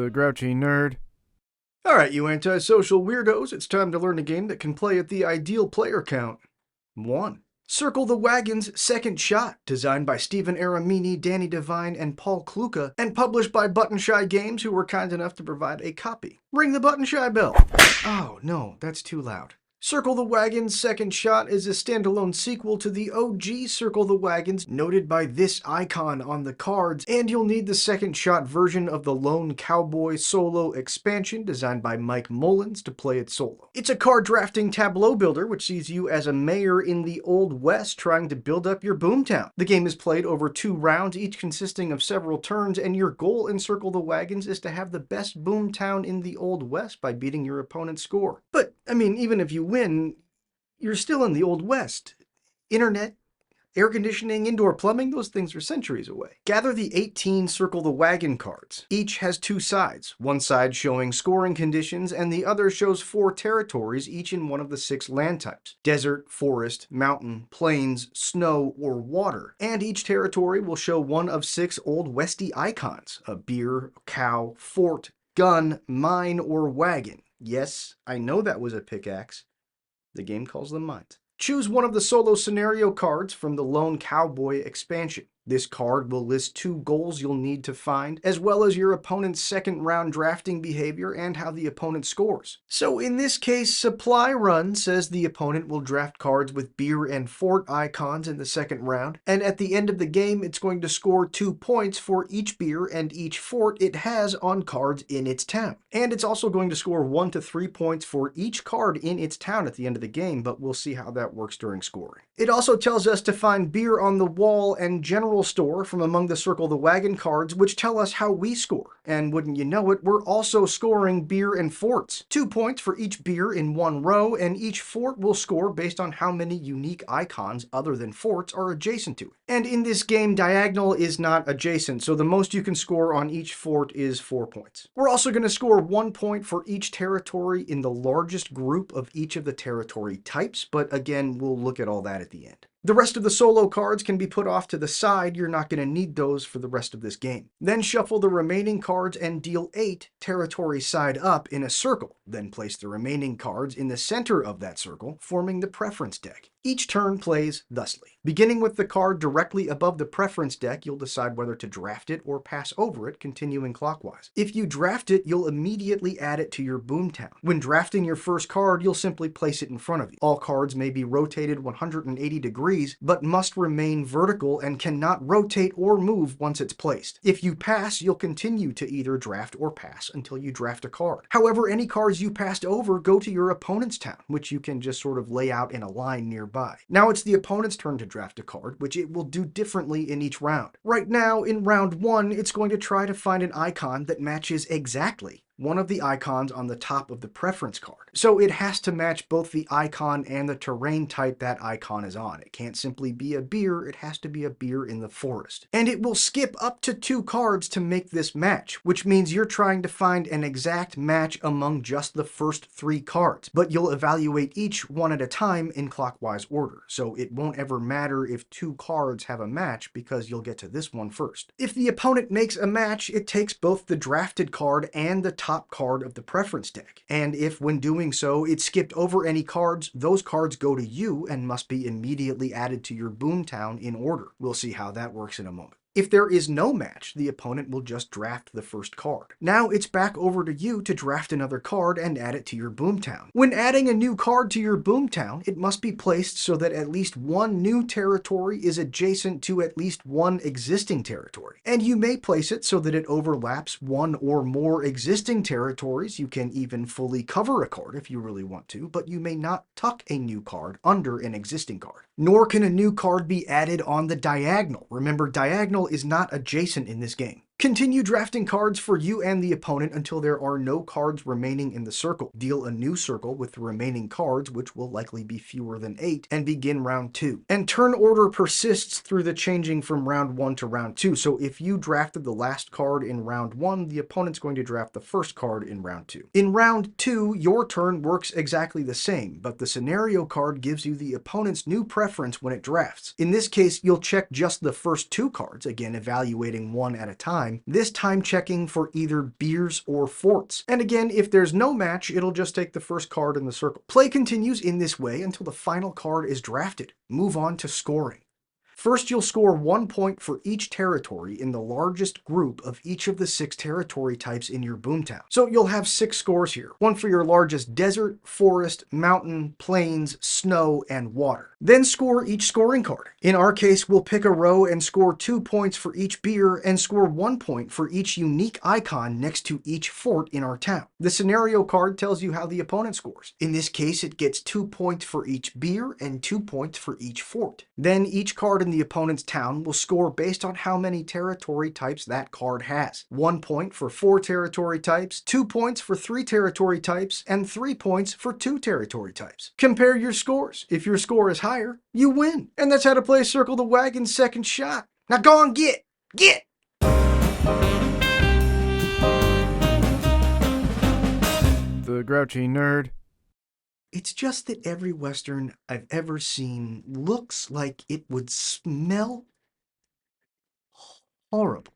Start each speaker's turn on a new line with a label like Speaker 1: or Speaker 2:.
Speaker 1: the Grouchy Nerd.
Speaker 2: Alright, you antisocial weirdos, it's time to learn a game that can play at the ideal player count. 1. Circle the Wagons, Second Shot, designed by Stephen Aramini, Danny Devine, and Paul Kluka, and published by Button Shy Games, who were kind enough to provide a copy. Ring the Button Shy bell. Oh, no, that's too loud. Circle the Wagons Second Shot is a standalone sequel to the OG Circle the Wagons, noted by this icon on the cards, and you'll need the Second Shot version of the Lone Cowboy solo expansion designed by Mike Mullins to play it solo. It's a card drafting tableau builder which sees you as a mayor in the Old West trying to build up your boomtown. The game is played over 2 rounds, each consisting of several turns, and your goal in Circle the Wagons is to have the best boomtown in the Old West by beating your opponent's score. But, even if you win, you're still in the Old West. Internet, air conditioning, indoor plumbing, those things are centuries away. Gather the 18 Circle the Wagon cards. Each has 2 sides, one side showing scoring conditions and the other shows 4 territories, each in one of the 6 land types: desert, forest, mountain, plains, snow, or water. And each territory will show one of 6 Old Westy icons: a beer, cow, fort, gun, mine, or wagon. Yes, I know that was a pickaxe. The game calls them mines. Choose one of the solo scenario cards from the Lone Cowboy expansion. This card will list 2 goals you'll need to find, as well as your opponent's second round drafting behavior and how the opponent scores. So in this case, Supply Run says the opponent will draft cards with beer and fort icons in the second round, and at the end of the game it's going to score 2 points for each beer and each fort it has on cards in its town. And it's also going to score 1 to 3 points for each card in its town at the end of the game, but we'll see how that works during scoring. It also tells us to find beer on the wall and general store from among the Circle the Wagon cards, which tell us how we score. And wouldn't you know it, we're also scoring beer and forts. 2 points for each beer in one row, and each fort will score based on how many unique icons other than forts are adjacent to it. And in this game, diagonal is not adjacent, so the most you can score on each fort is 4 points. We're also going to score 1 point for each territory in the largest group of each of the territory types, but again, we'll look at all that at the end. The rest of the solo cards can be put off to the side. You're not going to need those for the rest of this game. Then shuffle the remaining cards and deal 8 territory side up in a circle. Then place the remaining cards in the center of that circle, forming the preference deck. Each turn plays thusly. Beginning with the card directly above the preference deck, you'll decide whether to draft it or pass over it, continuing clockwise. If you draft it, you'll immediately add it to your boomtown. When drafting your first card, you'll simply place it in front of you. All cards may be rotated 180 degrees, but must remain vertical and cannot rotate or move once it's placed. If you pass, you'll continue to either draft or pass until you draft a card. However, any cards you passed over go to your opponent's town, which you can just sort of lay out in a line nearby. Now it's the opponent's turn to draft a card, which it will do differently in each round. Right now, in round 1, it's going to try to find an icon that matches exactly one of the icons on the top of the preference card. So it has to match both the icon and the terrain type that icon is on. It can't simply be a beer, it has to be a beer in the forest. And it will skip up to 2 cards to make this match, which means you're trying to find an exact match among just the first 3 cards. But you'll evaluate each one at a time in clockwise order, so it won't ever matter if 2 cards have a match because you'll get to this one first. If the opponent makes a match, it takes both the drafted card and the top card of the preference deck. And if, when doing so, it skipped over any cards, those cards go to you and must be immediately added to your boomtown in order. We'll see how that works in a moment. If there is no match, the opponent will just draft the first card. Now it's back over to you to draft another card and add it to your boomtown. When adding a new card to your boomtown, it must be placed so that at least one new territory is adjacent to at least one existing territory. And you may place it so that it overlaps one or more existing territories. You can even fully cover a card if you really want to, but you may not tuck a new card under an existing card. Nor can a new card be added on the diagonal. Remember, diagonal is not adjacent in this game. Continue drafting cards for you and the opponent until there are no cards remaining in the circle. Deal a new circle with the remaining cards, which will likely be fewer than 8, and begin round 2. And turn order persists through the changing from round 1 to round 2, so if you drafted the last card in round 1, the opponent's going to draft the first card in round 2. In round 2, your turn works exactly the same, but the scenario card gives you the opponent's new preference when it drafts. In this case, you'll check just the first 2 cards, again evaluating one at a time, time, this time checking for either beers or forts. And again, if there's no match, it'll just take the first card in the circle. Play continues in this way until the final card is drafted. Move on to scoring. First, you'll score 1 point for each territory in the largest group of each of the 6 territory types in your boomtown. So you'll have 6 scores here. 1 for your largest desert, forest, mountain, plains, snow, and water. Then score each scoring card. In our case, we'll pick a row and score 2 points for each beer and score 1 point for each unique icon next to each fort in our town. The scenario card tells you how the opponent scores. In this case, it gets 2 points for each beer and 2 points for each fort. Then each card in the opponent's town will score based on how many territory types that card has. 1 point for 4 territory types, 2 points for 3 territory types, and 3 points for 2 territory types. Compare your scores. If your score is higher, you win. And that's how to play Circle the Wagons Second Shot. Now go on, get!
Speaker 1: The Grouchy Nerd.
Speaker 2: It's just that every Western I've ever seen looks like it would smell horrible.